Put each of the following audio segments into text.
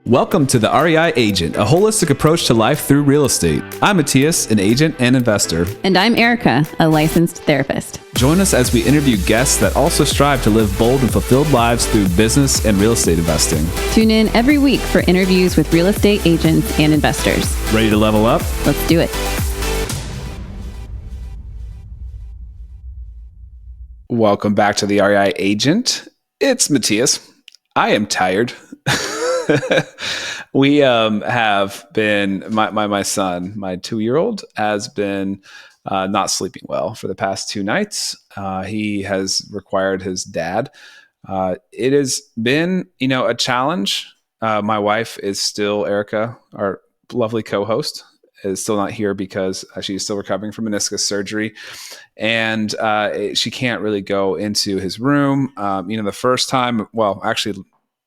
Welcome to the REI Agent, a holistic approach to life through real estate. I'm Mattias, an agent and investor. And I'm Erica, a licensed therapist. Join us as we interview guests that also strive to live bold and fulfilled lives through business and real estate investing. Tune in every week for interviews with real estate agents and investors. Ready to level up? Let's do it. Welcome back to the REI Agent. It's Mattias. I am tired. We have been, my son, my 2-year-old, has been not sleeping well for the past 2 nights. He has required his dad. It has been, a challenge. My wife is still, Erica, our lovely co-host, is still not here because she's still recovering from meniscus surgery. And she can't really go into his room. The first time, well, actually,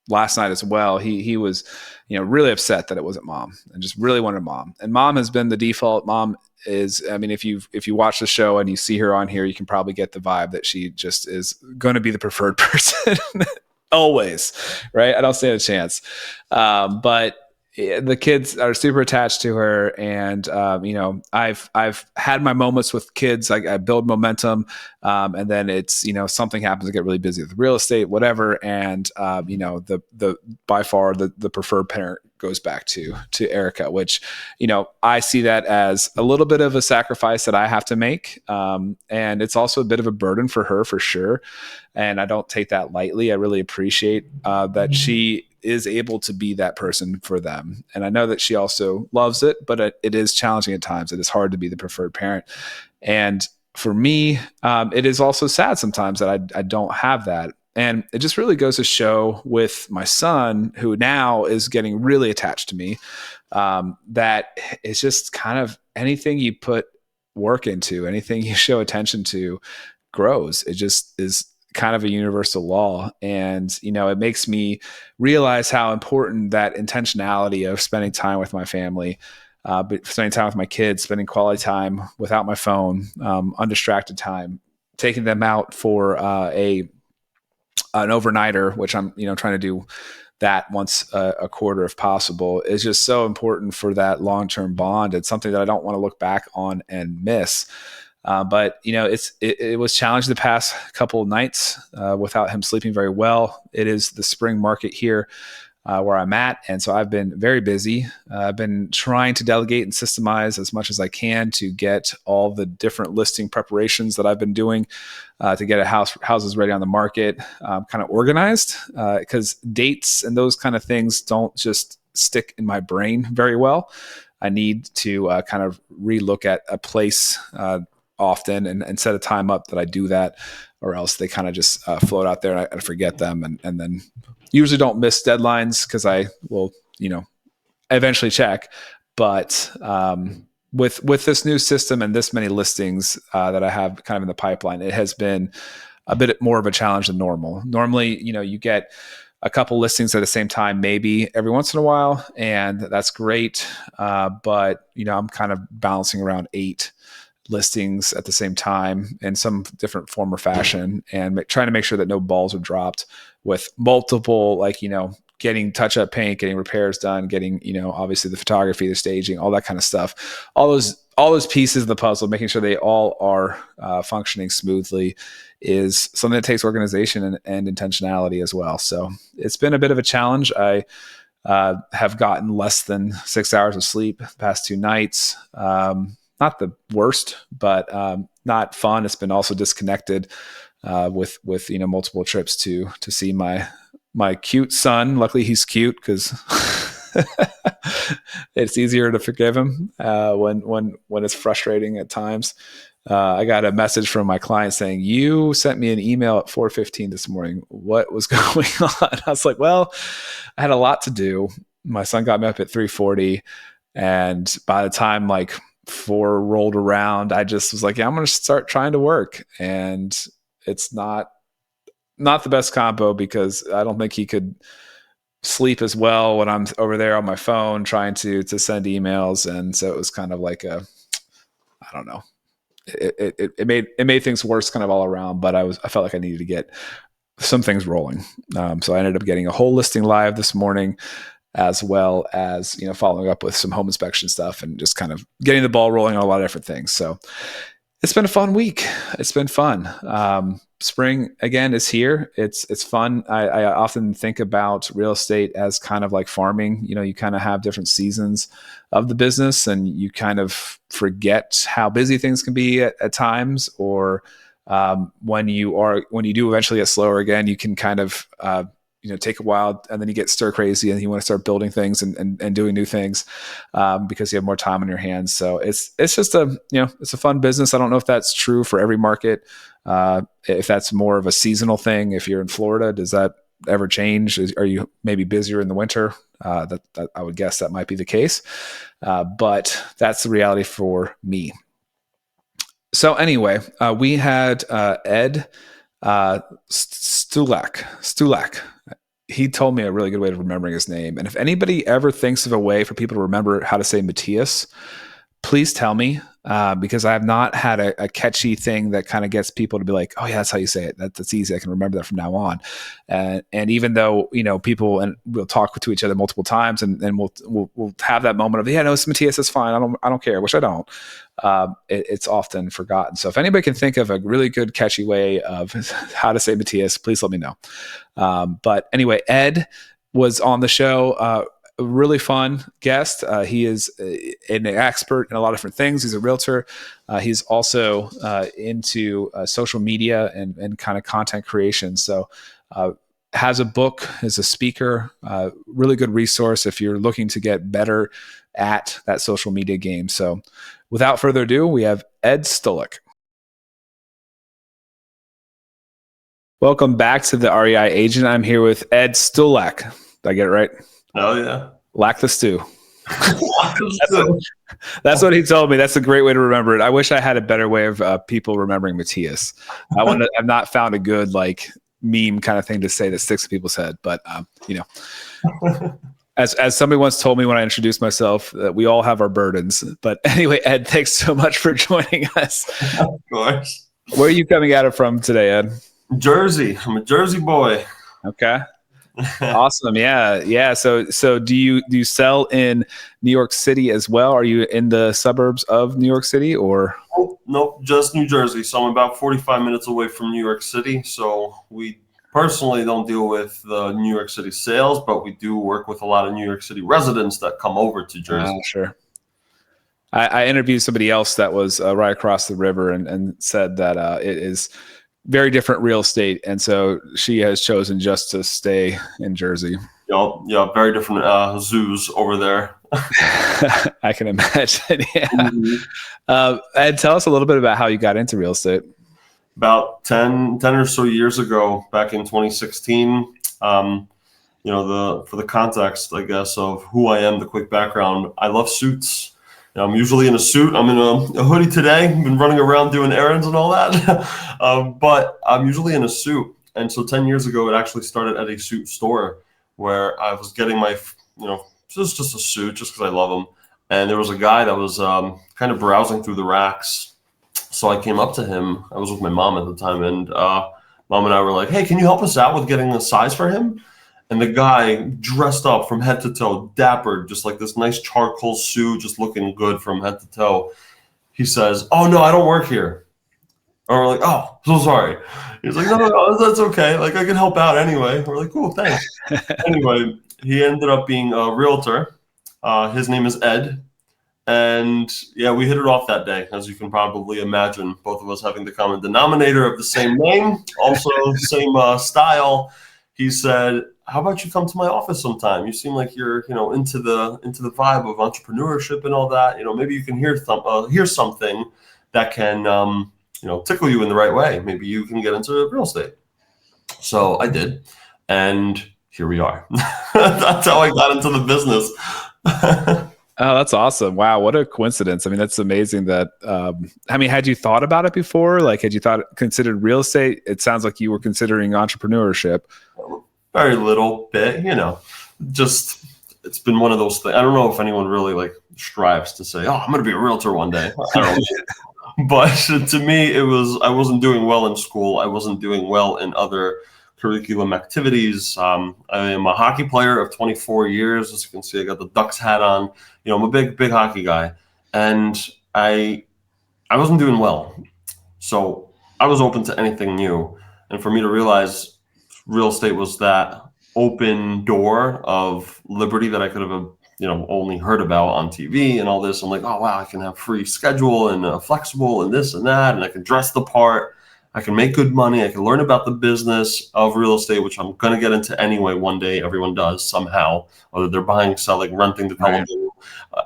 last night as well, he was, really upset that it wasn't mom and just really wanted mom. And mom has been the default. Mom is, if you watch the show and you see her on here, you can probably get the vibe that she just is going to be the preferred person always, right? I don't stand a chance. But the kids are super attached to her, and I've had my moments with kids. I build momentum, and then it's something happens. I get really busy with real estate, whatever, and the by far the preferred parent goes back to Erica, which I see that as a little bit of a sacrifice that I have to make, and it's also a bit of a burden for her for sure, and I don't take that lightly. I really appreciate that she is able to be that person for them. And I know that she also loves it, but it is challenging at times. It is hard to be the preferred parent. And for me, it is also sad sometimes that I don't have that. And it just really goes to show with my son, who now is getting really attached to me, that it's just kind of anything you put work into, anything you show attention to grows. It just is kind of a universal law. And, it makes me realize how important that intentionality of spending time with my family, but spending time with my kids, spending quality time without my phone, undistracted time, taking them out for an overnighter, which I'm, trying to do that once a quarter if possible, is just so important for that long-term bond. It's something that I don't want to look back on and miss. But it was challenged the past couple of nights without him sleeping very well. It is the spring market here where I'm at, and so I've been very busy. I've been trying to delegate and systemize as much as I can to get all the different listing preparations that I've been doing to get houses ready on the market, kind of organized, because dates and those kind of things don't just stick in my brain very well. I need to kind of relook at a place often and set a time up that I do that, or else they kind of just float out there and I forget them, and then usually don't miss deadlines because I will eventually check. But with this new system and this many listings that I have kind of in the pipeline, it has been a bit more of a challenge than normal. Normally, you get a couple listings at the same time, maybe every once in a while, and that's great. But I'm kind of balancing around 8 listings at the same time in some different form or fashion, and trying to make sure that no balls are dropped with multiple, getting touch-up paint, getting repairs done, getting, obviously the photography, the staging, all that kind of stuff. All those pieces of the puzzle, making sure they all are functioning smoothly, is something that takes organization and intentionality as well. So it's been a bit of a challenge. I have gotten less than 6 hours of sleep the past 2 nights. Not the worst, but not fun. It's been also disconnected with multiple trips to see my cute son. Luckily, he's cute because it's easier to forgive him when it's frustrating at times. I got a message from my client saying, "You sent me an email at 4:15 this morning. What was going on?" I was like, "Well, I had a lot to do. My son got me up at 3:40, and by the time 4 rolled around, I just was like, yeah, I'm going to start trying to work." And it's not the best combo because I don't think he could sleep as well when I'm over there on my phone trying to send emails. And so it was kind of like I don't know. It made things worse kind of all around, but I felt like I needed to get some things rolling. So I ended up getting a whole listing live this morning. as well as, following up with some home inspection stuff and just kind of getting the ball rolling on a lot of different things. So it's been a fun week. It's been fun. Spring again is here. It's fun. I often think about real estate as kind of like farming. You kind of have different seasons of the business, and you kind of forget how busy things can be at times. Or when you do eventually get slower again, you can kind of take a while, and then you get stir crazy and you want to start building things and doing new things because you have more time on your hands. So it's just it's a fun business. I don't know if that's true for every market. If that's more of a seasonal thing. If you're in Florida, does that ever change? Are you maybe busier in the winter? That I would guess that might be the case. But that's the reality for me. So anyway, we had Ed Stulak. He told me a really good way of remembering his name. And if anybody ever thinks of a way for people to remember how to say Mattias, please tell me, because I have not had a catchy thing that kind of gets people to be like, oh yeah, that's how you say it. That's easy. I can remember that from now on. And even though, people, and we'll talk to each other multiple times and we'll have that moment of, yeah, no, it's Mattias. It's fine. I don't care, which I don't. It's often forgotten. So if anybody can think of a really good catchy way of how to say Mattias, please let me know. But anyway, Ed was on the show, a really fun guest. He is an expert in a lot of different things. He's a realtor. He's also into social media and kind of content creation. So has a book, is a speaker, really good resource if you're looking to get better at that social media game. So without further ado, we have Ed Stulak. Welcome back to the REI Agent. I'm here with Ed Stulak. Did I get it right? Oh, yeah. Lack the stew. That's what he told me. That's a great way to remember it. I wish I had a better way of people remembering Mattias. I've not found a good meme kind of thing to say that sticks in people's head. But as somebody once told me when I introduced myself, that we all have our burdens. But anyway, Ed, thanks so much for joining us. Of course. Where are you coming at it from today, Ed? Jersey. I'm a Jersey boy. Okay. Awesome. Yeah. So do you sell in New York City as well? Are you in the suburbs of New York City or? Oh, nope, just New Jersey. So I'm about 45 minutes away from New York City. So we personally don't deal with the New York City sales, but we do work with a lot of New York City residents that come over to Jersey. Sure. I interviewed somebody else that was right across the river and said that it is very different real estate, and so she has chosen just to stay in Jersey. Yeah, very different zoos over there. I can imagine. Yeah. Mm-hmm. Ed, tell us a little bit about how you got into real estate. About 10 or so years ago, back in 2016. For the context, I guess, of who I am, the quick background, I love suits. I'm usually in a suit. I'm in a hoodie today. I've been running around doing errands and all that. But I'm usually in a suit. And so 10 years ago, it actually started at a suit store where I was getting my, just a suit just because I love them. And there was a guy that was kind of browsing through the racks. So I came up to him. I was with my mom at the time. And mom and I were like, hey, can you help us out with getting a size for him? And the guy dressed up from head to toe, dapper, just like this nice charcoal suit, just looking good from head to toe. He says, oh, no, I don't work here. And we're like, oh, so sorry. He's like, no, that's okay. I can help out anyway. We're like, cool, thanks. Anyway, he ended up being a realtor. His name is Ed. And yeah, we hit it off that day, as you can probably imagine, both of us having the common denominator of the same name, also same style. He said, how about you come to my office sometime? You seem like you're, into the vibe of entrepreneurship and all that. Maybe you can hear something that can, tickle you in the right way. Maybe you can get into real estate. So I did, and here we are. That's how I got into the business. Oh, that's awesome. Wow. What a coincidence. I mean, that's amazing that, had you thought about it before? Had you considered real estate? It sounds like you were considering entrepreneurship. Very little bit, just, it's been one of those things. I don't know if anyone really strives to say, oh, I'm going to be a realtor one day. I don't know. But to me, I wasn't doing well in school. I wasn't doing well in other curriculum activities. I am a hockey player of 24 years. As you can see, I got the Ducks hat on. I'm a big hockey guy, and I wasn't doing well. So I was open to anything new. And for me to realize real estate was that open door of liberty that I could have, only heard about on TV and all this. I'm like, oh, wow, I can have free schedule and flexible and this and that. And I can dress the part. I can make good money. I can learn about the business of real estate, which I'm going to get into anyway one day. Everyone does somehow, whether they're buying, selling, renting the television,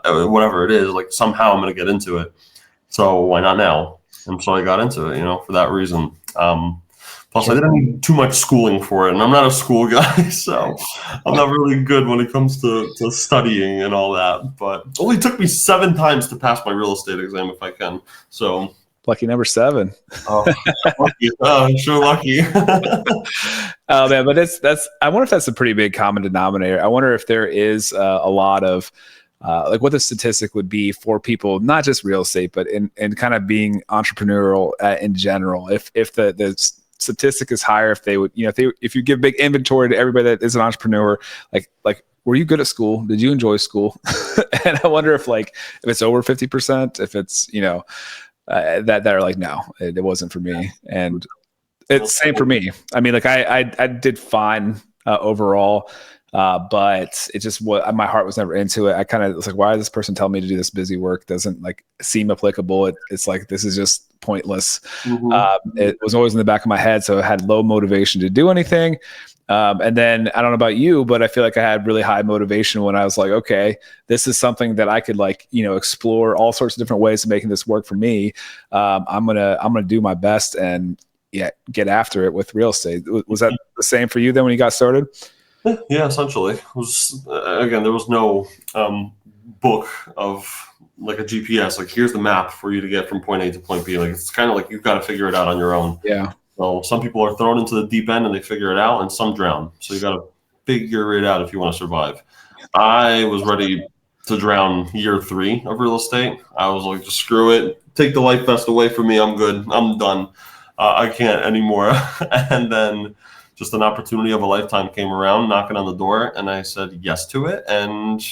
whatever it is, like somehow I'm going to get into it. So why not now? And so I got into it, for that reason. Plus, I didn't need too much schooling for it, and I'm not a school guy, so I'm not really good when it comes to studying and all that. But it only took me 7 times to pass my real estate exam, if I can. So lucky number 7. Lucky. Sure lucky. Oh man, but that's. I wonder if that's a pretty big common denominator. I wonder if there is a lot of like what the statistic would be for people, not just real estate, but in kind of being entrepreneurial in general. If the statistic is higher, if they would, if you give big inventory to everybody that is an entrepreneur, like were you good at school? Did you enjoy school? And I wonder if it's over 50%, if it's that are like, no, it wasn't for me. And it's same for me. I mean, like I did fine overall. But it just my heart was never into it. I kind of was like, why is this person telling me to do this busy work? Doesn't seem applicable. It's like, this is just pointless. Mm-hmm. It was always in the back of my head. So I had low motivation to do anything. And then I don't know about you, but I feel like I had really high motivation when I was like, okay, this is something that I could explore all sorts of different ways of making this work for me. I'm going to do my best and get after it with real estate. Was that the same for you then when you got started? Yeah, essentially. It was, again, there was no book of like a GPS. Like, here's the map for you to get from point A to point B. Like, it's kind of like you've got to figure it out on your own. Yeah. So some people are thrown into the deep end and they figure it out, and some drown. So you got to figure it out if you want to survive. I was ready to drown year 3 of real estate. I was like, just screw it. Take the life vest away from me. I'm good. I'm done. I can't anymore. And then just an opportunity of a lifetime came around, knocking on the door, and I said yes to it. And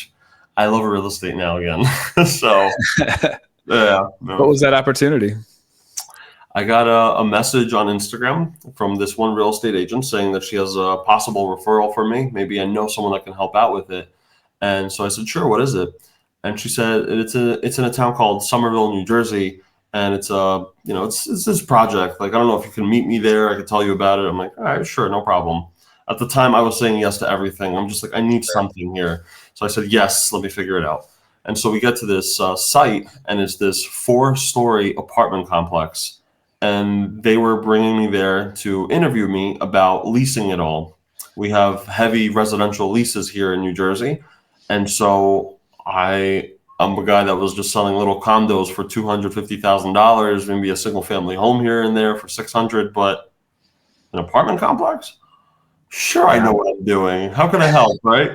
I love real estate now again. So, yeah. No. What was that opportunity? I got a message on Instagram from this one real estate agent saying that she has a possible referral for me. Maybe I know someone that can help out with it. And so I said, sure, what is it? And she said, it's in a town called Somerville, New Jersey. And it's it's this project. Like, I don't know if you can meet me there. I could tell you about it. I'm like, all right, sure, no problem. At the time, I was saying yes to everything. I'm just like, I need something here. So I said, yes, let me figure it out. And so we get to this site, and it's this 4-story apartment complex. And they were bringing me there to interview me about leasing it all. We have heavy residential leases here in New Jersey. And so I'm a guy that was just selling little condos for $250,000, maybe a single family home here and there for $600,000, but an apartment complex? Sure, I know what I'm doing. How can I help, right?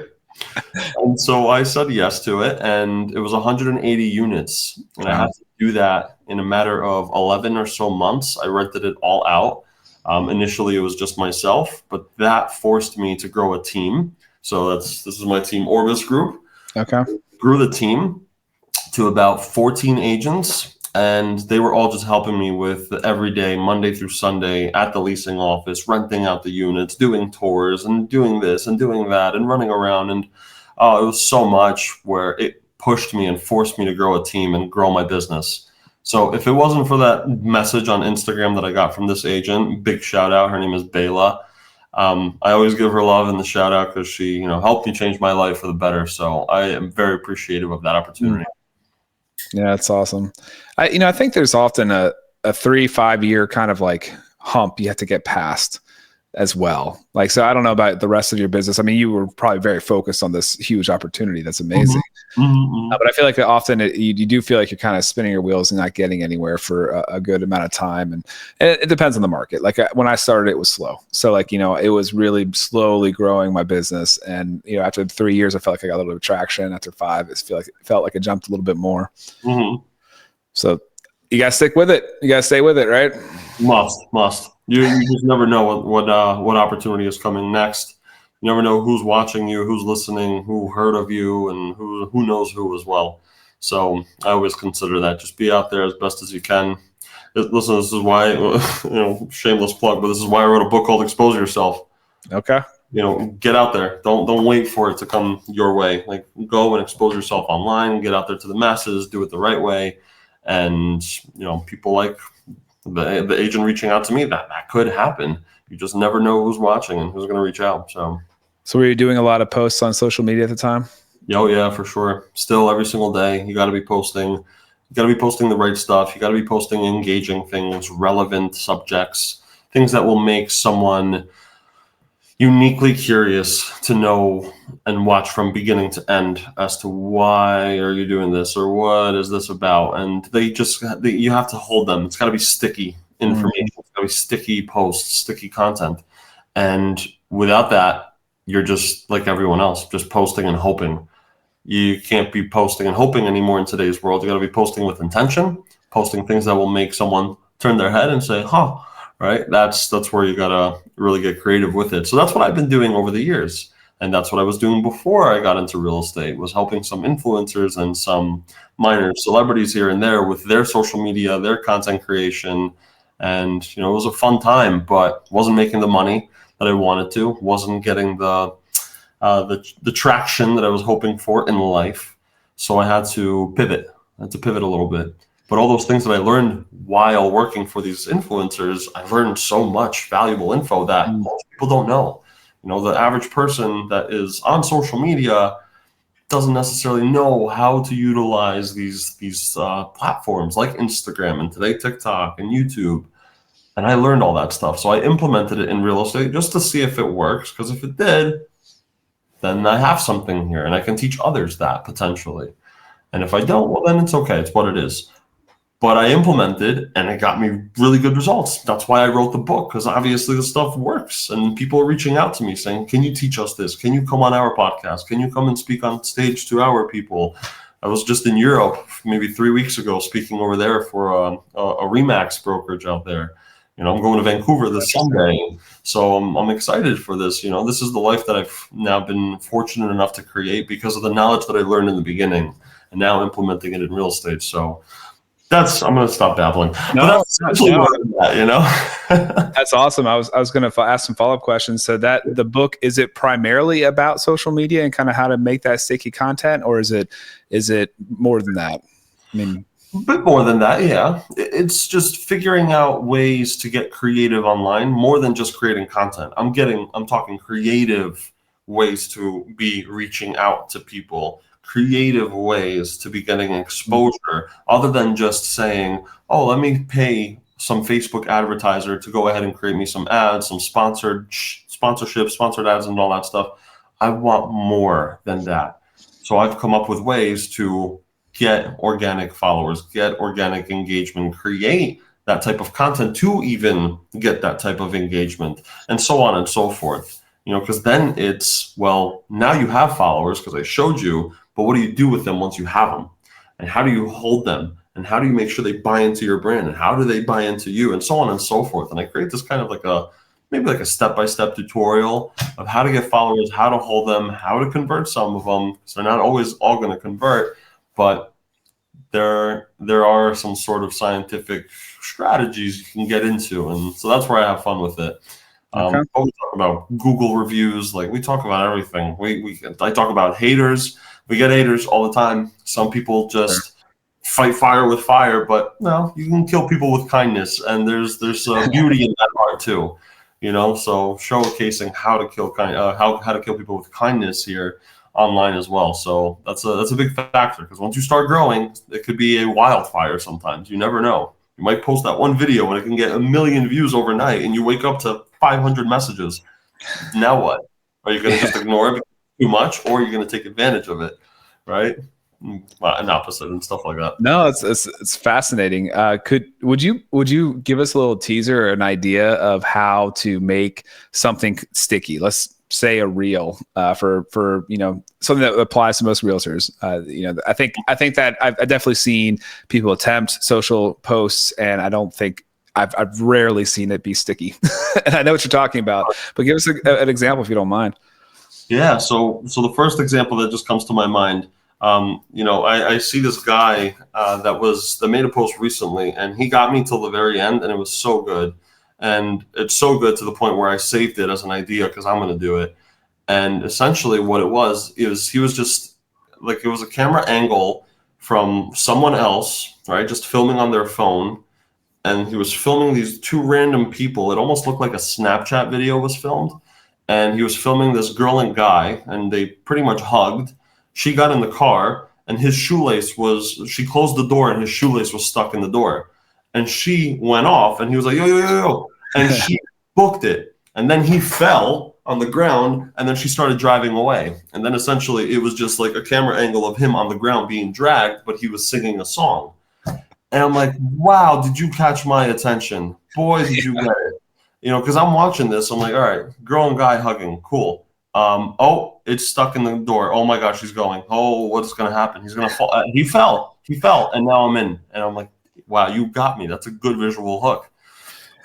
And so I said yes to it, and it was 180 units, and I had to do that in a matter of 11 or so months. I rented it all out. Initially, it was just myself, but that forced me to grow a team. So this is my team, Orbis Group. Okay. Grew the team to about 14 agents, and they were all just helping me with the everyday, Monday through Sunday, at the leasing office, renting out the units, doing tours, and doing this and doing that, and running around. And it was so much where it pushed me and forced me to grow a team and grow my business. So if it wasn't for that message on Instagram that I got from this agent, big shout out, her name is Bayla. I always give her love in the shout out because she, helped me change my life for the better. So I am very appreciative of that opportunity. Yeah, that's awesome. I think there's often a 3-5 year kind of like hump you have to get past as well. Like, so I don't know about the rest of your business. I mean, you were probably very focused on this huge opportunity. That's amazing. Mm-hmm. But I feel like often you do feel like you're kind of spinning your wheels and not getting anywhere for a good amount of time. And it depends on the market. Like when I started, it was slow. So like, it was really slowly growing my business. And, after 3 years, I felt like I got a little bit of traction. After 5, it felt like it jumped a little bit more. Mm-hmm. So you got to stick with it. You got to stay with it, right? Must. You just never know what opportunity is coming next. You never know who's watching you, who's listening, who heard of you, and who knows who as well. So I always consider that. Just be out there as best as you can. Listen, this is why, shameless plug, but this is why I wrote a book called Expose Yourself. Okay. Get out there. Don't wait for it to come your way. Like, go and expose yourself online, get out there to the masses, do it the right way. And, people like the agent reaching out to me, that could happen. You just never know who's watching and who's going to reach out. So were you doing a lot of posts on social media at the time? Oh yeah, for sure. Still every single day, you got to be posting. You got to be posting the right stuff. You got to be posting engaging things, relevant subjects, things that will make someone uniquely curious to know and watch from beginning to end as to why are you doing this or what is this about. And you have to hold them. It's got to be sticky information. It's got to be sticky posts, sticky content. And without that, you're just like everyone else, just posting and hoping. You can't be posting and hoping anymore in today's world. You got to be posting with intention, posting things that will make someone turn their head and say, huh, right? That's where you got to really get creative with it. So that's what I've been doing over the years. And that's what I was doing before I got into real estate, was helping some influencers and some minor celebrities here and there with their social media, their content creation. And, it was a fun time, but wasn't making the money that I wanted to, wasn't getting the traction that I was hoping for in life. So I had to pivot. A little bit. But all those things that I learned while working for these influencers, I learned so much valuable info that most people don't know. The average person that is on social media doesn't necessarily know how to utilize these platforms like Instagram and today TikTok and YouTube. And I learned all that stuff. So I implemented it in real estate just to see if it works. Because if it did, then I have something here and I can teach others that potentially. And if I don't, well, then it's okay. It's what it is. But I implemented and it got me really good results. That's why I wrote the book, because obviously the stuff works and people are reaching out to me saying, can you teach us this? Can you come on our podcast? Can you come and speak on stage to our people? I was just in Europe maybe 3 weeks ago speaking over there for a Remax brokerage out there. I'm going to Vancouver this Sunday. So I'm excited for this. This is the life that I've now been fortunate enough to create because of the knowledge that I learned in the beginning and now implementing it in real estate. So I'm going to stop babbling. No, but that's essentially what I'm at, That's awesome. I was going to ask some follow-up questions. So that the book, is it primarily about social media and kind of how to make that sticky content, or is it more than that? I mean, a bit more than that, yeah. It's just figuring out ways to get creative online more than just creating content. I'm talking creative ways to be reaching out to people, creative ways to be getting exposure, other than just saying, oh, let me pay some Facebook advertiser to go ahead and create me some ads, some sponsorships, sponsored ads and all that stuff. I want more than that. So I've come up with ways to get organic followers, get organic engagement, create that type of content to even get that type of engagement, and so on and so forth. Because then it's, well, now you have followers because I showed you, but what do you do with them once you have them? And how do you hold them? And how do you make sure they buy into your brand? And how do they buy into you? And so on and so forth. And I create this kind of maybe like a step-by-step tutorial of how to get followers, how to hold them, how to convert some of them, because they're not always all going to convert. But there are some sort of scientific strategies you can get into, and so that's where I have fun with it. okay. We talk about Google reviews, like we talk about everything. I talk about haters. We get haters all the time. Some people just fight fire with fire, but no, you can kill people with kindness, and there's beauty in that art too. So showcasing how to kill how to kill people with kindness here online as well. So that's a big factor, because once you start growing, it could be a wildfire sometimes. You never know. You might post that one video and it can get 1 million views overnight, and you wake up to 500 messages. Now what? Are you going to just ignore it because it's too much, or are you going to take advantage of it? Right? And opposite and stuff like that. No, it's fascinating. Would you give us a little teaser or an idea of how to make something sticky? Let's say a reel for something that applies to most realtors. I think that I've definitely seen people attempt social posts, and I don't think I've rarely seen it be sticky. And I know what you're talking about, but give us an example if you don't mind. Yeah. So the first example that just comes to my mind, I see this guy that made a post recently, and he got me till the very end, and it was so good. And it's so good to the point where I saved it as an idea because I'm going to do it. And essentially what it was is he was just like, it was a camera angle from someone else, right? Just filming on their phone. And he was filming these two random people. It almost looked like a Snapchat video was filmed. And he was filming this girl and guy, and they pretty much hugged. She got in the car, and she closed the door, and his shoelace was stuck in the door. And she went off, and he was like, yo, yo, yo, yo. And she booked it. And then he fell on the ground, and then she started driving away. And then essentially it was just like a camera angle of him on the ground being dragged, but he was singing a song. And I'm like, wow, did you catch my attention? Boy, did you get it. Because I'm watching this. I'm like, all right, girl and guy hugging. Cool. Oh, it's stuck in the door. Oh my gosh, he's going. Oh, what's going to happen? He's going to fall. He fell. And now I'm in. And I'm like, wow, you got me. That's a good visual hook.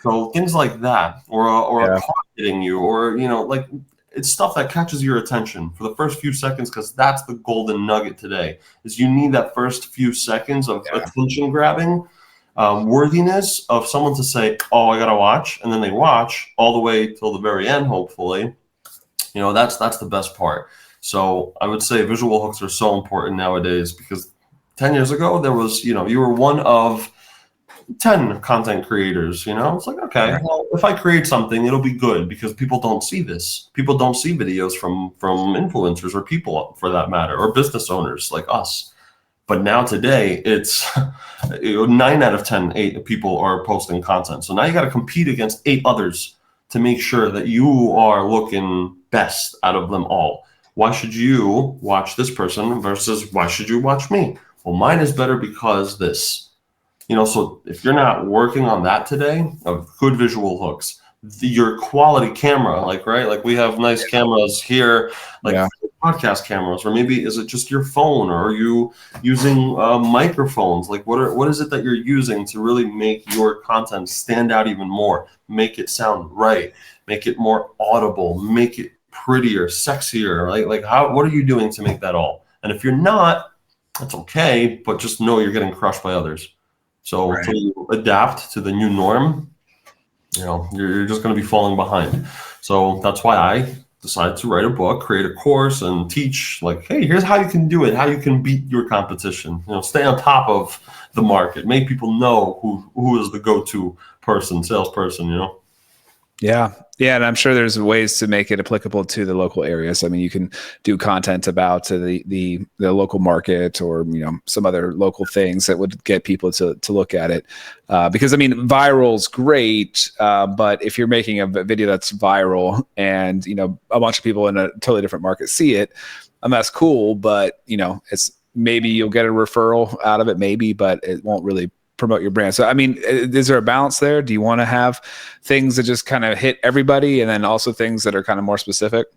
So things like that, or a car hitting you, or, like, it's stuff that catches your attention for the first few seconds, because that's the golden nugget today, is you need that first few seconds of attention grabbing worthiness of someone to say, oh, I got to watch. And then they watch all the way till the very end, hopefully. That's the best part. So I would say visual hooks are so important nowadays, because 10 years ago, there was, you were one of 10 content creators. It's like, okay, well, if I create something, it'll be good, because people don't see this. People don't see videos from influencers, or people for that matter, or business owners like us. But now today, it's 9 out of 10 people are posting content. So now you got to compete against 8 others to make sure that you are looking best out of them all. Why should you watch this person versus why should you watch me? Well, mine is better because this. So if you're not working on that today, of good visual hooks, your quality camera, like we have nice cameras here, podcast cameras, or maybe is it just your phone, or are you using microphones? Like what is it that you're using to really make your content stand out even more, make it sound right, make it more audible, make it prettier, sexier, what are you doing to make that all? And if you're not, that's okay, but just know you're getting crushed by others. So until you adapt to the new norm, you're just going to be falling behind. So that's why I decided to write a book, create a course, and teach, like, hey, here's how you can do it, how you can beat your competition. Stay on top of the market, make people know who is the go-to salesperson. Yeah. And I'm sure there's ways to make it applicable to the local areas. I mean, you can do content about the local market, or, some other local things that would get people to look at it. Because, I mean, viral's great, but if you're making a video that's viral and, a bunch of people in a totally different market see it, that's cool, but, it's maybe you'll get a referral out of it, maybe, but it won't really promote your brand. So, I mean, is there a balance there? Do you want to have things that just kind of hit everybody, and then also things that are kind of more specific?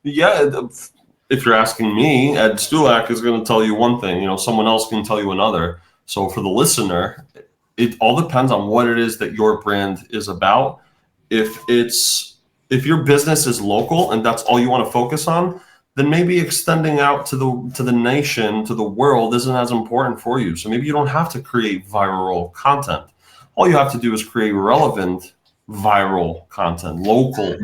Yeah. If you're asking me, Ed Stulak is going to tell you one thing, someone else can tell you another. So for the listener, it all depends on what it is that your brand is about. If your business is local and that's all you want to focus on, then maybe extending out to the nation, to the world, isn't as important for you. So maybe you don't have to create viral content. All you have to do is create relevant viral content, local,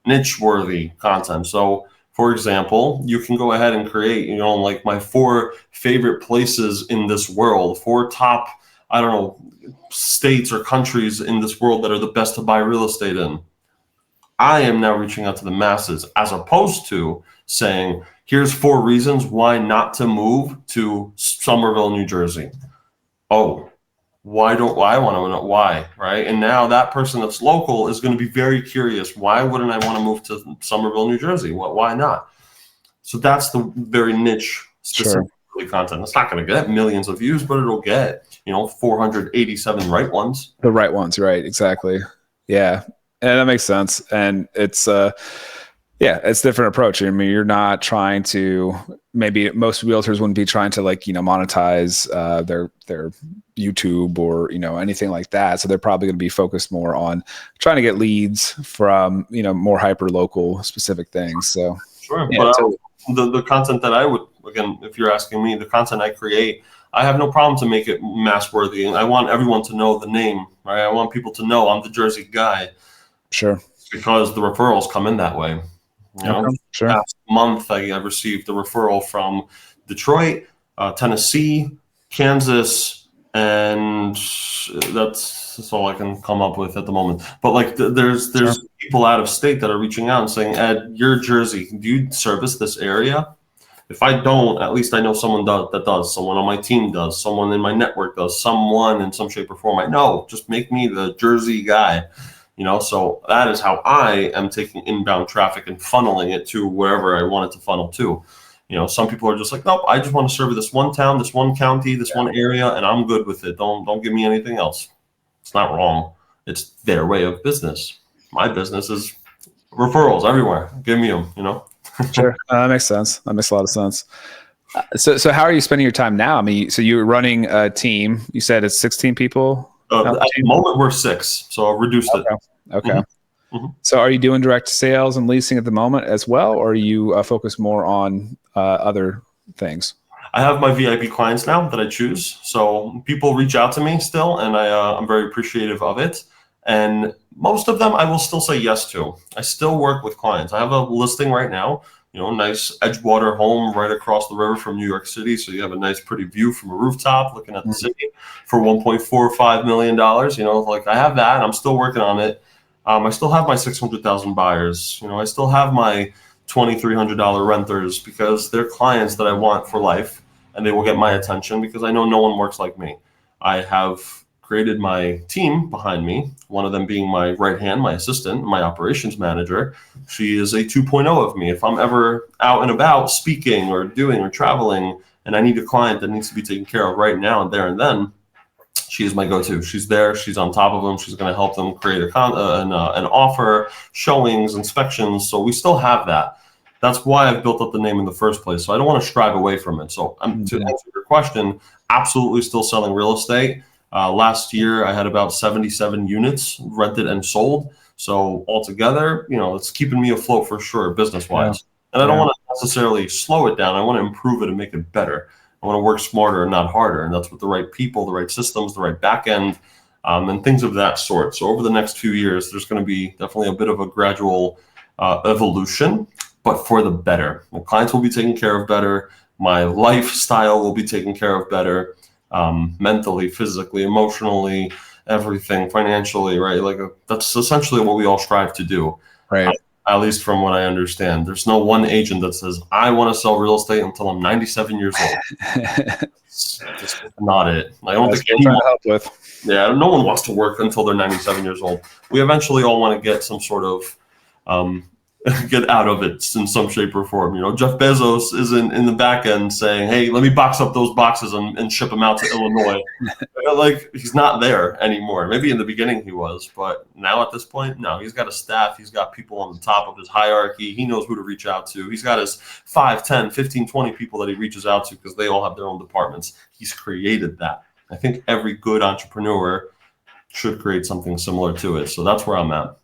niche-worthy content. So, for example, you can go ahead and create, like my 4 favorite places in this world, 4 top, states or countries in this world that are the best to buy real estate in. I am now reaching out to the masses, as opposed to saying, here's 4 reasons why not to move to Somerville, New Jersey. Oh, I want to know why, right? And now that person that's local is going to be very curious. Why wouldn't I want to move to Somerville, New Jersey? Why not? So that's the very niche specific content. It's not going to get millions of views, but it'll get, 487 right ones. The right ones, right? Exactly. Yeah. And that makes sense. And it's Yeah, it's a different approach. I mean, you're not trying to, maybe most realtors wouldn't be trying to like, monetize their YouTube or, anything like that. So they're probably going to be focused more on trying to get leads from, more hyper local specific things. So Sure, yeah, but totally. the content that I would, again, if you're asking me, the content I create, I have no problem to make it mass worthy, and I want everyone to know the name, right? I want people to know I'm the Jersey guy Sure. because the referrals come in that way. Okay. Sure. Last month I received a referral from Detroit, Tennessee, Kansas, and that's all I can come up with at the moment. But like, there's Sure. people out of state that are reaching out and saying, "Ed, you're Jersey. Do you service this area?" If I don't, at least I know someone that does. Someone on my team does. Someone in my network does. Someone in some shape or form. I know. Just make me the Jersey guy. So that is how I am taking inbound traffic and funneling it to wherever I want it to funnel to. Some people are just like, nope, I just want to serve this one town, this one county, this one area, and I'm good with it. Don't give me anything else. It's not wrong. It's their way of business. My business is referrals everywhere. Give me them. Sure. That makes sense. That makes a lot of sense. So how are you spending your time now? I mean, so you're running a team. You said it's 16 people At on the the team? moment, we're 6, so I reduced it. Okay. Okay. hmm So are you doing direct sales and leasing at the moment as well, or are you focused more on other things? I have my VIP clients now that I choose. So people reach out to me still, and I'm very appreciative of it. And most of them I will still say yes to. I still work with clients. I have a listing right now, nice Edgewater home right across the river from New York City. So you have a nice, pretty view from a rooftop looking at the city for $1.45 million. Like I have that. I'm still working on it. I still have my 600,000 buyers. I still have my $2,300 renters because they're clients that I want for life, and they will get my attention because I know no one works like me. I have created my team behind me, one of them being my right hand, my assistant, my operations manager. She is a 2.0 of me. If I'm ever out and about speaking or doing or traveling and I need a client that needs to be taken care of right now and there and then, she is my go-to. She's there. She's on top of them. She's going to help them create an offer, showings, inspections. So we still have that. That's why I've built up the name in the first place. So I don't want to strive away from it. So to answer your question, absolutely still selling real estate. Last year, I had about 77 units rented and sold. So altogether, it's keeping me afloat for sure, business-wise. And I don't want to necessarily slow it down. I want to improve it and make it better. I want to work smarter and not harder. And that's with the right people, the right systems, the right back end, and things of that sort. So over the next few years, there's going to be definitely a bit of a gradual evolution, but for the better. My clients will be taken care of better. My lifestyle will be taken care of better, mentally, physically, emotionally, everything, financially, right? Like that's essentially what we all strive to do. Right. At least from what I understand. There's no one agent that says, I want to sell real estate until I'm 97 years old. That's not it. I don't think anyone, trying to help with. yeah, no one wants to work until they're 97 years old. We eventually all want to get some sort of, get out of it in some shape or form. Jeff Bezos isn't in the back end saying, hey, let me box up those boxes and ship them out to Illinois. Like, he's not there anymore. Maybe in the beginning he was, but now at this point, no, he's got a staff. He's got people on the top of his hierarchy. He knows who to reach out to. He's got his 5, 10, 15, 20 people that he reaches out to because they all have their own departments. He's created that. I think every good entrepreneur should create something similar to it. So that's where I'm at.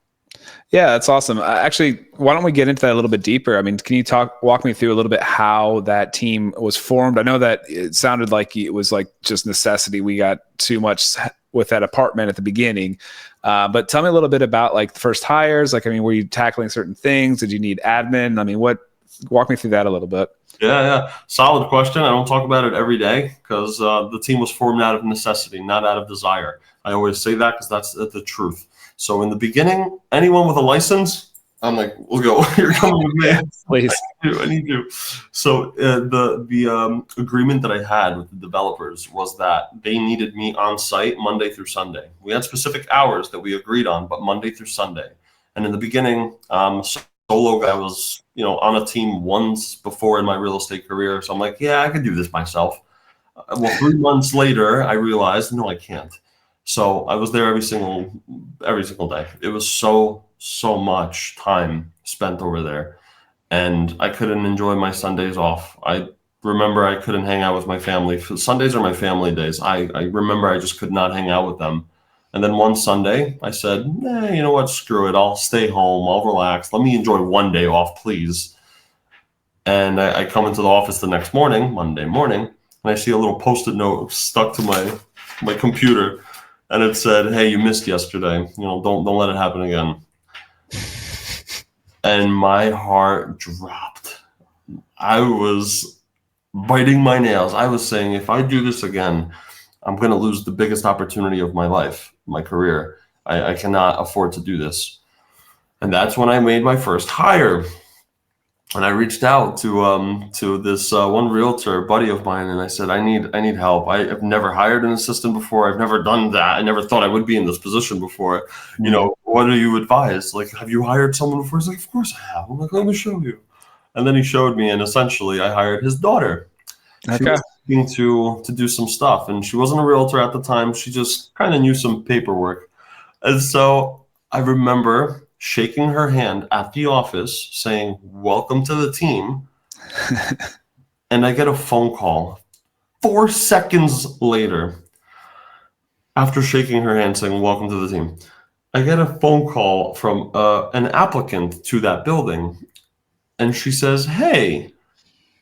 Yeah, that's awesome. Actually, why don't we get into that a little bit deeper? I mean, can you walk me through a little bit how that team was formed? I know that it sounded like it was like just necessity. We got too much with that apartment at the beginning. But tell me a little bit about like the first hires. Like, I mean, were you tackling certain things? Did you need admin? I mean, walk me through that a little bit. Yeah. Solid question. I don't talk about it every day because the team was formed out of necessity, not out of desire. I always say that because that's the truth. So in the beginning, anyone with a license, I'm like, we'll go. You're coming with me. Please. I need you. So the agreement that I had with the developers was that they needed me on site Monday through Sunday. We had specific hours that we agreed on, but Monday through Sunday. And in the beginning, solo guy was, on a team once before in my real estate career. So I'm like, yeah, I could do this myself. Well, 3 months later, I realized, no, I can't. So I was there every single day. It was so much time spent over there. and I couldn't enjoy my Sundays off. I remember I couldn't hang out with my family. Sundays are my family days. I remember I just could not hang out with them. And then one Sunday, I said, you know what, screw it. I'll stay home. I'll relax. Let me enjoy one day off, please. And I come into the office the next morning, Monday morning, and I see a little Post-it note stuck to my computer. And it said, hey, you missed yesterday. Don't let it happen again. And my heart dropped. I was biting my nails. I was saying, if I do this again, I'm going to lose the biggest opportunity of my life, my career. I cannot afford to do this. And that's when I made my first hire. And I reached out to this one realtor buddy of mine, and I said, I need help. I have never hired an assistant before. I've never done that. I never thought I would be in this position before. What do you advise? Like, have you hired someone before? He's like, of course I have. I'm like, let me show you. And then he showed me, and essentially I hired his daughter. She was looking to do some stuff, and she wasn't a realtor at the time. She just kind of knew some paperwork. And so I remember shaking her hand at the office saying, welcome to the team. And I get a phone call 4 seconds later, after shaking her hand saying, welcome to the team. I get a phone call from an applicant to that building. And she says, hey,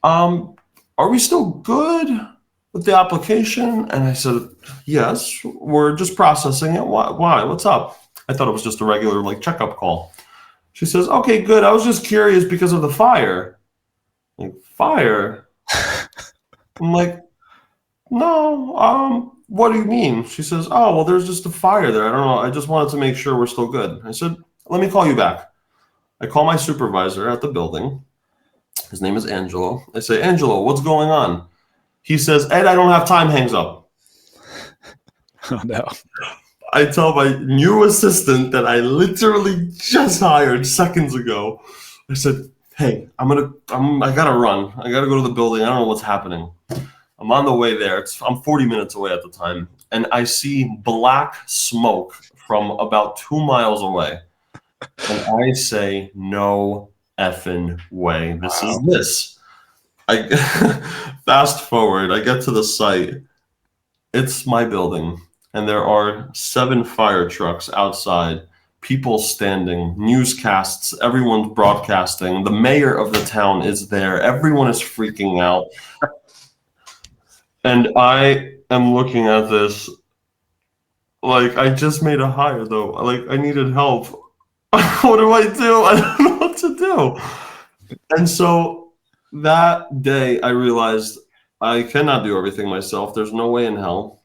are we still good with the application? And I said, yes, we're just processing it. Why? What's up? I thought it was just a regular checkup call. She says, okay, good. I was just curious because of the fire. Like, fire? I'm like, no, what do you mean? She says, oh, well, there's just a fire there. I don't know. I just wanted to make sure we're still good. I said, let me call you back. I call my supervisor at the building. His name is Angelo. I say, Angelo, what's going on? He says, Ed, I don't have time, hangs up. Oh, no. I tell my new assistant that I literally just hired seconds ago. I said, hey, I gotta run. I gotta go to the building. I don't know what's happening. I'm on the way there. I'm 40 minutes away at the time. And I see black smoke from about 2 miles away. And I say, no effing way. This is this. I fast forward. I get to the site. It's my building. And there are 7 fire trucks outside, people standing, newscasts, everyone's broadcasting. The mayor of the town is there. Everyone is freaking out. And I am looking at this like I just made a hire, though. Like, I needed help. What do I do? I don't know what to do. And so that day I realized I cannot do everything myself. There's no way in hell.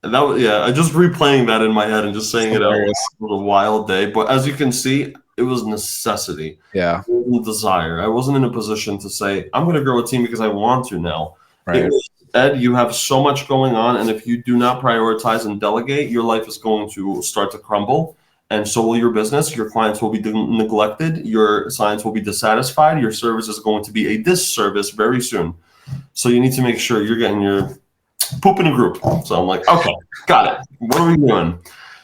I just replaying that in my head and just saying it out. It was a wild day, but as you can see, it was necessity. Yeah, it wasn't desire. I wasn't in a position to say I'm going to grow a team because I want to now. right. It was, Ed, you have so much going on, and if you do not prioritize and delegate, your life is going to start to crumble, and so will your business. Your clients will be neglected. Your clients will be dissatisfied. Your service is going to be a disservice very soon. So you need to make sure you're getting your poop in a group. So I'm like, okay, got it. What are we doing?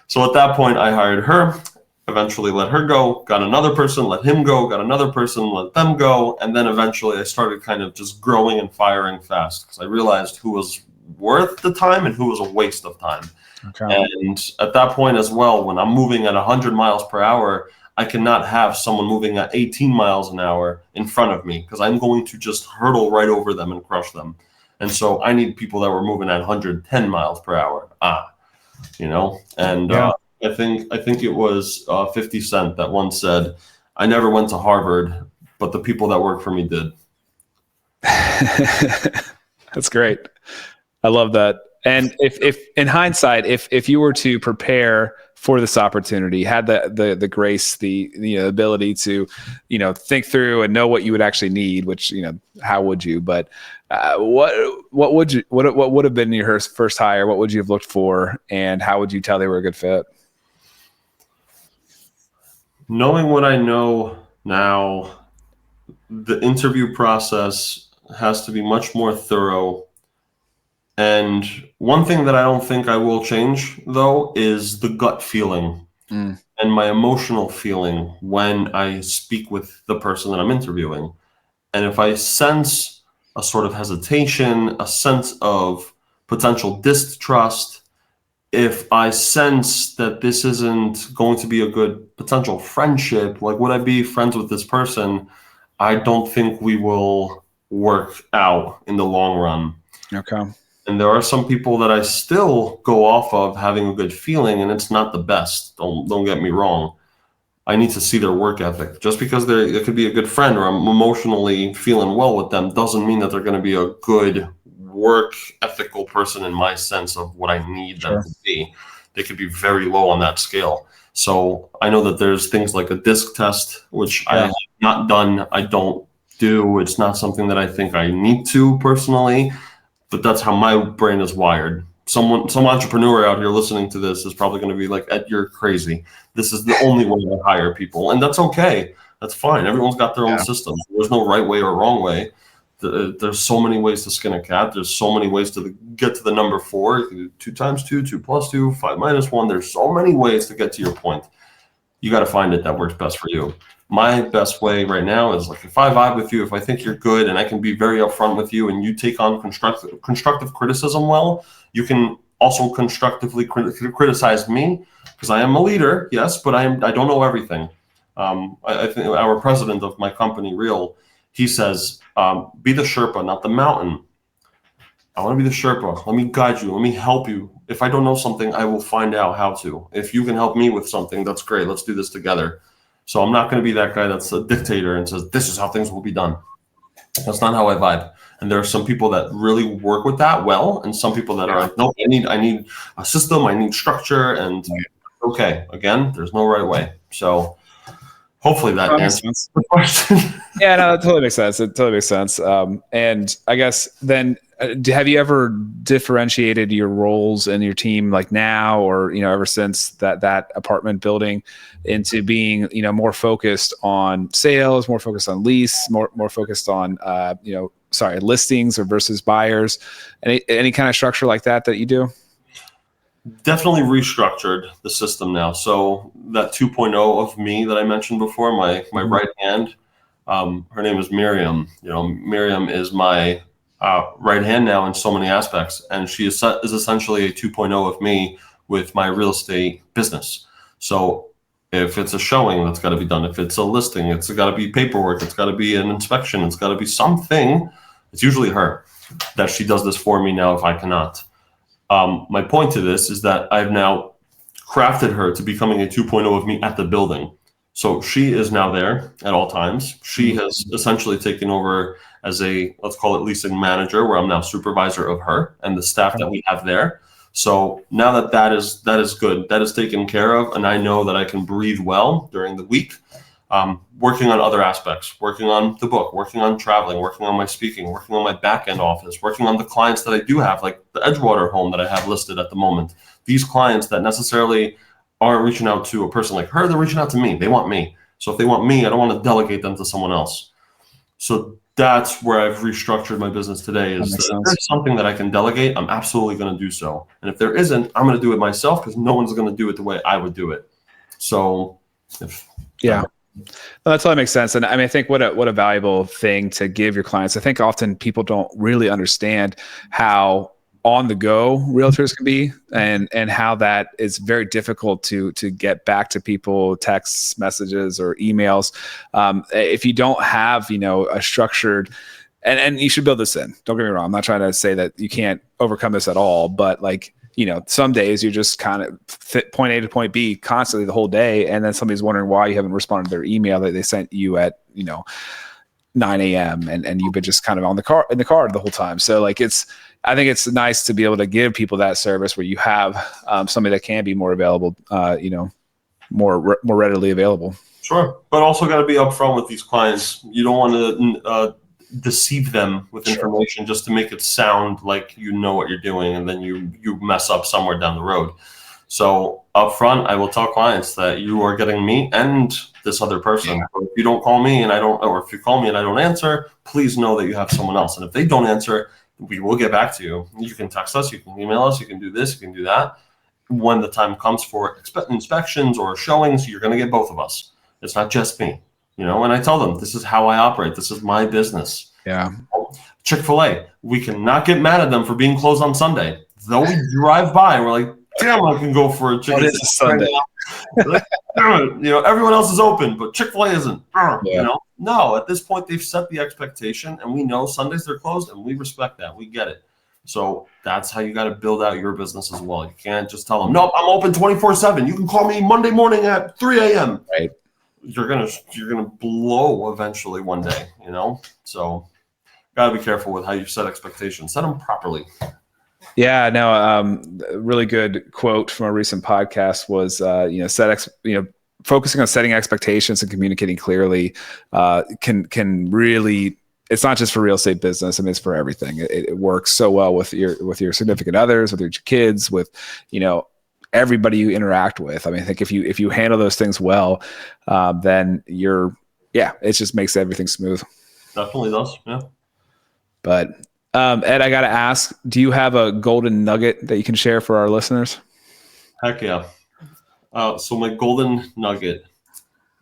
So at that point, I hired her, eventually let her go, got another person, let him go, got another person, let them go. And then eventually I started kind of just growing and firing fast because I realized who was worth the time and who was a waste of time. Okay. And at that point as well, when I'm moving at 100 miles per hour, I cannot have someone moving at 18 miles an hour in front of me because I'm going to just hurtle right over them and crush them. And so I need people that were moving at 110 miles per hour. And yeah. I think it was 50 Cent that once said, I never went to Harvard, but the people that work for me did. That's great. I love that. And if in hindsight, if you were to prepare for this opportunity, had the grace, the ability to, think through and know what you would actually need, which, how would you? But what would have been your first hire? What would you have looked for, and how would you tell they were a good fit? Knowing what I know now, the interview process has to be much more thorough. And one thing that I don't think I will change, though, is the gut feeling. and my emotional feeling when I speak with the person that I'm interviewing. And if I sense a sort of hesitation, a sense of potential distrust, if I sense that this isn't going to be a good potential friendship, like would I be friends with this person? I don't think we will work out in the long run. Okay. And there are some people that I still go off of having a good feeling, and it's not the best. Don't get me wrong. I need to see their work ethic. Just because they could be a good friend or I'm emotionally feeling well with them doesn't mean that they're going to be a good work ethical person in my sense of what I need them Sure. to be. They could be very low on that scale. So I know that there's things like a disc test, which I Yeah. have not done. I don't do. It's not something that I think I need to personally, but that's how my brain is wired. Some entrepreneur out here listening to this is probably going to be like, Ed, you're crazy. This is the only way to hire people. And that's okay. That's fine. Everyone's got their own Yeah. system. There's no right way or wrong way. There's so many ways to skin a cat. There's so many ways to get to the number 4. You can do 2 times 2, 2 plus 2, 5 minus 1. There's so many ways to get to your point. You got to find it that works best for you. My best way right now is like if I vibe with you, if I think you're good and I can be very upfront with you and you take on constructive criticism well, you can also constructively criticize me because I am a leader, yes, but I don't know everything. I think our president of my company, Real, he says, be the Sherpa, not the mountain. I want to be the Sherpa. Let me guide you. Let me help you. If I don't know something, I will find out how to. If you can help me with something, that's great. Let's do this together. So I'm not going to be that guy that's a dictator and says, this is how things will be done. That's not how I vibe. And there are some people that really work with that well, and some people that are like, no, I need a system, I need structure, and okay, again, there's no right way. So hopefully that answers the question. Yeah, no, that totally makes sense. It totally makes sense. And I guess then, have you ever differentiated your roles in your team, like now, or ever since that apartment building, into being more focused on sales, more focused on lease, more focused on listings or versus buyers? Any kind of structure like that you do? Definitely restructured the system now. So that 2.0 of me that I mentioned before, my right hand, her name is Miriam. Miriam is my right hand now in so many aspects, and she is essentially a 2.0 of me with my real estate business. So if it's a showing, that's got to be done. If it's a listing, it's got to be paperwork. It's got to be an inspection. It's got to be something. It's usually her that she does this for me now if I cannot. My point to this is that I've now crafted her to becoming a 2.0 of me at the building. So she is now there at all times. She has essentially taken over as a, let's call it leasing manager, where I'm now supervisor of her and the staff that we have there. So now that is good, that is taken care of, and I know that I can breathe well during the week. Working on other aspects, working on the book, working on traveling, working on my speaking, working on my back end office, working on the clients that I do have, like the Edgewater home that I have listed at the moment. These clients that necessarily aren't reaching out to a person like her, they're reaching out to me. They want me. So if they want me, I don't want to delegate them to someone else. So that's where I've restructured my business today, is that if there's something that I can delegate, I'm absolutely going to do so. And if there isn't, I'm going to do it myself, because no one's going to do it the way I would do it. So yeah. No, that totally makes sense. And I mean, I think what a valuable thing to give your clients. I think often people don't really understand how on the go realtors can be, and how that is very difficult to get back to people, texts, messages, or emails. If you don't have, a structured, and you should build this in. Don't get me wrong. I'm not trying to say that you can't overcome this at all, but like, some days you're just kind of point A to point B constantly the whole day. And then somebody's wondering why you haven't responded to their email that they sent you at, 9 a.m. and you've been just kind of in the car the whole time. So like, I think it's nice to be able to give people that service where you have somebody that can be more available, more readily available. Sure. But also got to be upfront with these clients. You don't want to deceive them with information just to make it sound like you know what you're doing, and then you mess up somewhere down the road. So up front, I will tell clients that you are getting me and this other person. Yeah. If you don't call me or if you call me and I don't answer, please know that you have someone else. And if they don't answer, we will get back to you. You can text us, you can email us, you can do this, you can do that. when the time comes for inspections or showings, you're going to get both of us. It's not just me, and I tell them, this is how I operate. This is my business. Yeah. Chick-fil-A, we cannot get mad at them for being closed on Sunday. Though we drive by and we're like, damn, I can go for a chicken. It is a Sunday. Like, everyone else is open, but Chick-fil-A isn't. No, at this point, they've set the expectation, and we know Sundays they're closed, and we respect that. We get it. So that's how you got to build out your business as well. You can't just tell them, no, I'm open 24/7. You can call me Monday morning at 3 a.m. Right. You're gonna blow eventually one day, So gotta be careful with how you set expectations. Set them properly. Yeah, no, really good quote from a recent podcast was, focusing on setting expectations and communicating clearly can really, it's not just for real estate business. I mean, it's for everything. It works so well with your significant others, with your kids, with, everybody you interact with. I mean, I think if you handle those things well, then it just makes everything smooth. Definitely does. Yeah. But Ed, I got to ask, do you have a golden nugget that you can share for our listeners? Heck yeah. So my golden nugget,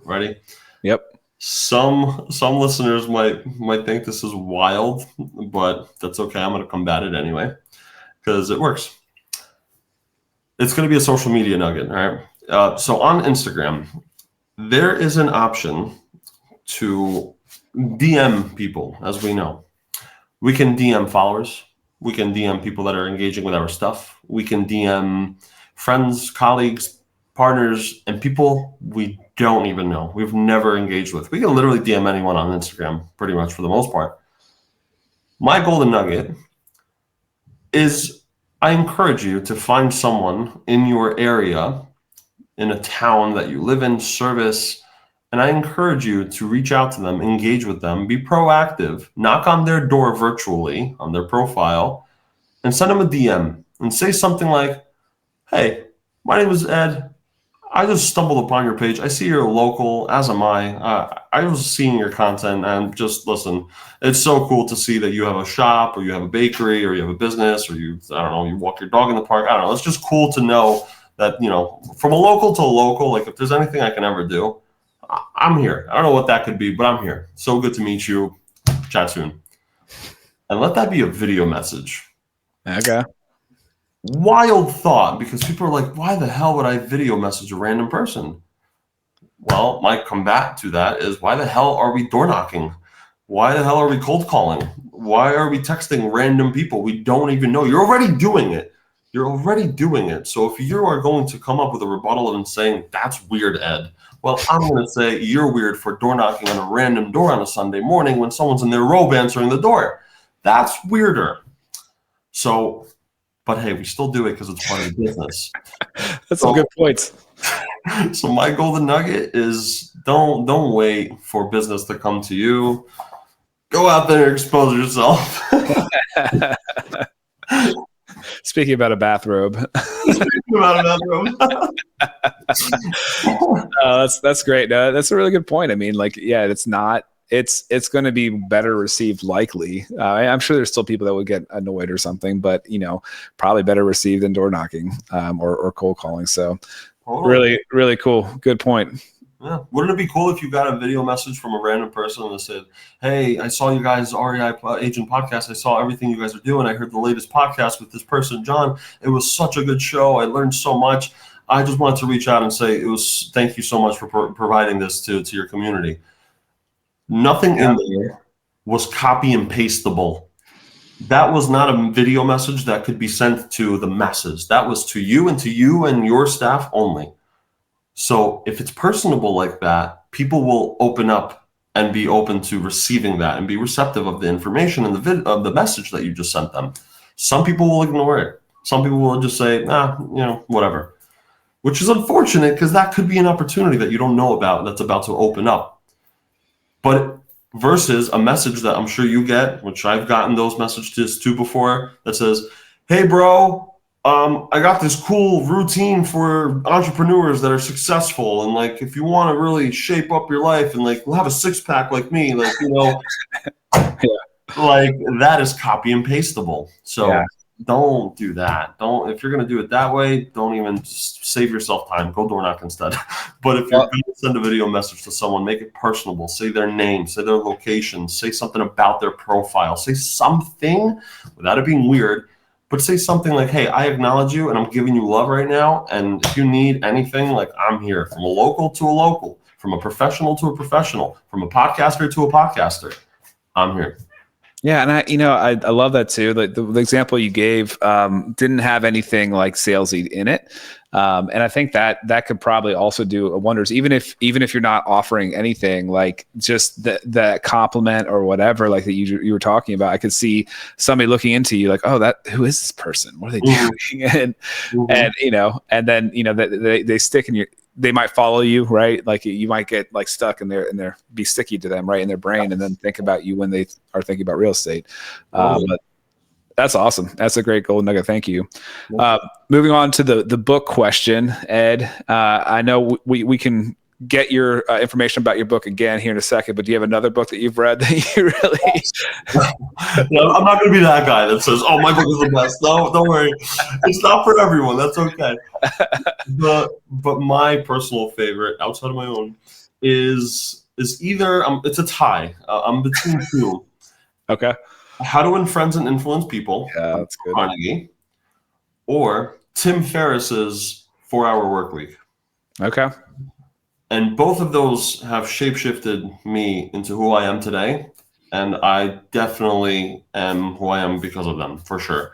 ready? Yep. Some listeners might think this is wild, but that's okay. I'm going to combat it anyway because it works. It's going to be a social media nugget, all right? So on Instagram, there is an option to DM people, as we know. We can DM followers. We can DM people that are engaging with our stuff. We can DM friends, colleagues, partners, and people we don't even know. We've never engaged with. We can literally DM anyone on Instagram pretty much for the most part. My golden nugget is I encourage you to find someone in your area, in a town that you live in, service, and I encourage you to reach out to them, engage with them, be proactive, knock on their door virtually on their profile, and send them a DM and say something like, hey, my name is Ed. I just stumbled upon your page. I see you're local, as am I. I was seeing your content and just listen. It's so cool to see that you have a shop or you have a bakery or you have a business or you walk your dog in the park. I don't know. It's just cool to know that, from a local to a local, like if there's anything I can ever do, I'm here. I don't know what that could be, but I'm here. So good to meet you. Chat soon. And let that be a video message. Okay. Wild thought, because people are like, why the hell would I video message a random person? Well, my combat to that is, why the hell are we door knocking? Why the hell are we cold calling? Why are we texting random people we don't even know? You're already doing it. So if you are going to come up with a rebuttal and saying, that's weird, Ed, well, I'm going to say you're weird for door knocking on a random door on a Sunday morning when someone's in their robe answering the door. That's weirder. So, but hey, we still do it because it's part of the business. That's some good points. So my golden nugget is don't wait for business to come to you. Go out there and expose yourself. Speaking about a bathrobe. That's great. No, that's a really good point. I mean, it's going to be better received likely. I'm sure there's still people that would get annoyed or something, but probably better received than door knocking or cold calling. So really, really cool. Good point. Yeah. Wouldn't it be cool if you got a video message from a random person that said, hey, I saw you guys REI Agent Podcast. I saw everything you guys are doing. I heard the latest podcast with this person, John. It was such a good show. I learned so much. I just wanted to reach out and say thank you so much for providing this to your community. Nothing in there was copy and pasteable. That was not a video message that could be sent to the masses. That was to you and your staff only. So if it's personable like that, people will open up and be open to receiving that and be receptive of the information and of the message that you just sent them. Some people will ignore it. Some people will just say, whatever, which is unfortunate because that could be an opportunity that you don't know about that's about to open up. But versus a message that I'm sure you get, which I've gotten those messages too before, that says, hey, bro, I got this cool routine for entrepreneurs that are successful. And like, if you want to really shape up your life and like, we'll have a 6-pack like me, like, Yeah. like that is copy and pasteable. So don't do that. Don't, if you're going to do it that way, don't even, just save yourself time. Go door knock instead. But if you're Well, going to send a video message to someone, make it personable. Say their name, say their location, say something about their profile, say something without it being weird, but say something like, hey, I acknowledge you and I'm giving you love right now. And if you need anything, like, I'm here. From a local to a local, from a professional to a professional, from a podcaster to a podcaster, I'm here. yeah, and I love that too. The example you gave didn't have anything like salesy in it, and I think that could probably also do wonders. Even if you're not offering anything, like just that compliment or whatever, like that you were talking about, I could see somebody looking into you like, oh, who is this person? What are they doing? And and then they stick in your. They might follow you, right? Like you might get like stuck in their be sticky to them, right, in their brain, and then think about you when they are thinking about real estate. But that's awesome. That's a great gold nugget. Thank you. Moving on to the book question, Ed. I know we can get your information about your book again here in a second, but do you have another book that you've read that you really? No, I'm not going to be that guy that says, "Oh, my book is the best." No, don't worry. It's not for everyone. That's okay. But my personal favorite, outside of my own, is either it's a tie. I'm between two. Okay. How to Win Friends and Influence People, Yeah, that's good. Carnegie, or Tim Ferriss's 4-Hour Workweek. Okay. And both of those have shapeshifted me into who I am today. And I definitely am who I am because of them, for sure.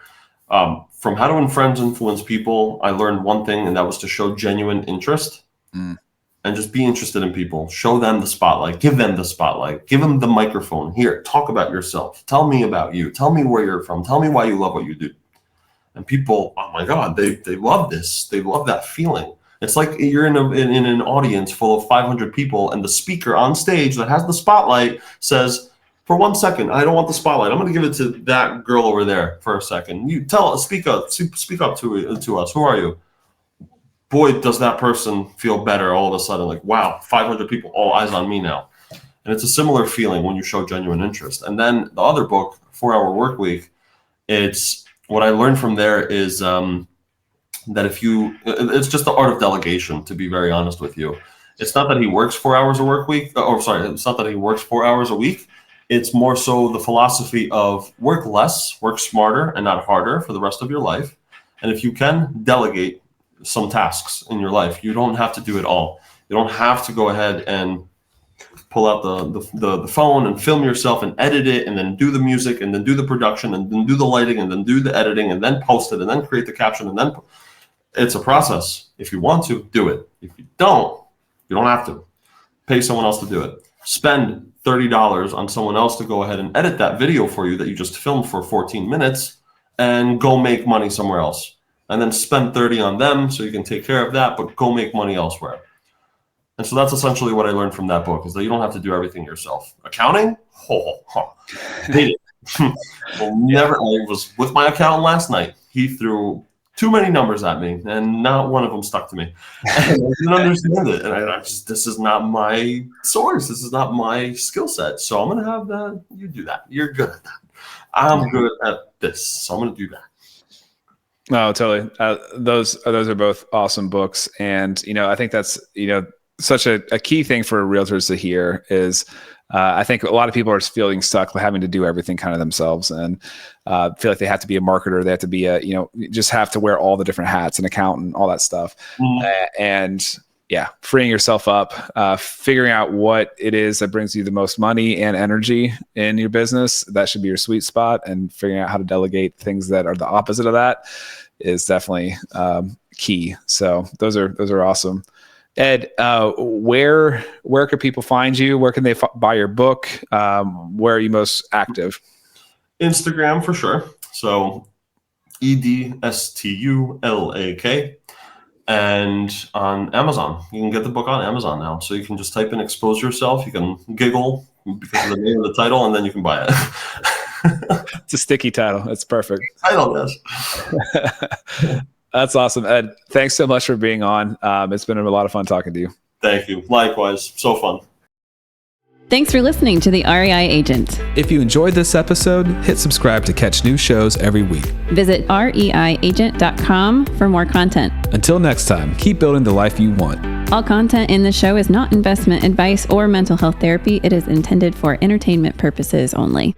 From How to Win Friends, Influence People, I learned one thing, and that was to show genuine interest and just be interested in people. Show them the spotlight. Give them the spotlight. Give them the microphone. Here, talk about yourself. Tell me about you. Tell me where you're from. Tell me why you love what you do. And people, oh my God, they love this. They love that feeling. It's like you're in an audience full of 500 people, and the speaker on stage that has the spotlight says, for 1 second, I don't want the spotlight. I'm going to give it to that girl over there for a second. You speak up to us. Who are you? Boy, does that person feel better all of a sudden. Like, wow, 500 people, all eyes on me now. And it's a similar feeling when you show genuine interest. And then the other book, 4-Hour Workweek, it's what I learned from there is that it's just the art of delegation, to be very honest with you. It's not that he works 4 hours a work week, it's not that he works 4 hours a week. It's more so the philosophy of work less, work smarter, and not harder for the rest of your life. And if you can, delegate some tasks in your life. You don't have to do it all. You don't have to go ahead and pull out the phone and film yourself and edit it and then do the music and then do the production and then do the lighting and then do the editing and then post it and then create the caption and then it's a process. If you want to, do it. If you don't have to. Pay someone else to do it. Spend $30 on someone else to go ahead and edit that video for you that you just filmed for 14 minutes and go make money somewhere else. And then spend 30 on them so you can take care of that, but go make money elsewhere. And so that's essentially what I learned from that book, is that you don't have to do everything yourself. Accounting? Hate it. I was with my accountant last night. He threw too many numbers at me, and not one of them stuck to me. And I didn't understand it. And this is not my source. This is not my skill set. So I'm going to have that. You do that. You're good at that. I'm good at this. So I'm going to do that. No, totally. Those are both awesome books. And, I think that's, such a key thing for realtors to hear is I think a lot of people are feeling stuck having to do everything kind of themselves and feel like they have to be a marketer. They have to be just have to wear all the different hats, an accountant, all that stuff. And yeah, freeing yourself up, figuring out what it is that brings you the most money and energy in your business. That should be your sweet spot, and figuring out how to delegate things that are the opposite of that is definitely key. So those are awesome. Ed, where can people find you? Where can they buy your book? Where are you most active? Instagram for sure. So EDSTULAK. And on Amazon. You can get the book on Amazon now. So you can just type in Expose Yourself. You can giggle because of the name of the title, and then you can buy it. It's a sticky title. That's perfect. Title, yes. That's awesome. Ed, thanks so much for being on. It's been a lot of fun talking to you. Thank you. Likewise. So fun. Thanks for listening to the REI Agent. If you enjoyed this episode, hit subscribe to catch new shows every week. Visit reiagent.com for more content. Until next time, keep building the life you want. All content in the show is not investment advice or mental health therapy. It is intended for entertainment purposes only.